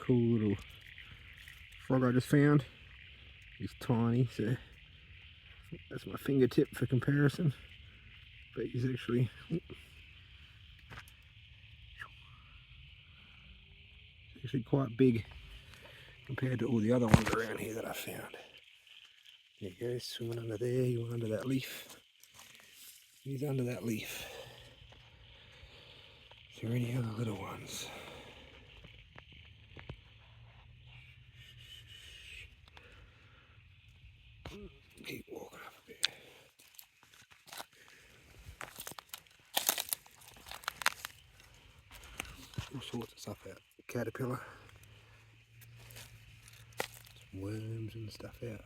cool little frog I just found. He's tiny, so that's my fingertip for comparison. But he's actually quite big compared to all the other ones around here that I found. There he goes, swimming under there. He went under that leaf. He's under that leaf. Is there any other little ones? Keep walking up a bit. All sorts of stuff out. Caterpillar. Some worms and stuff out.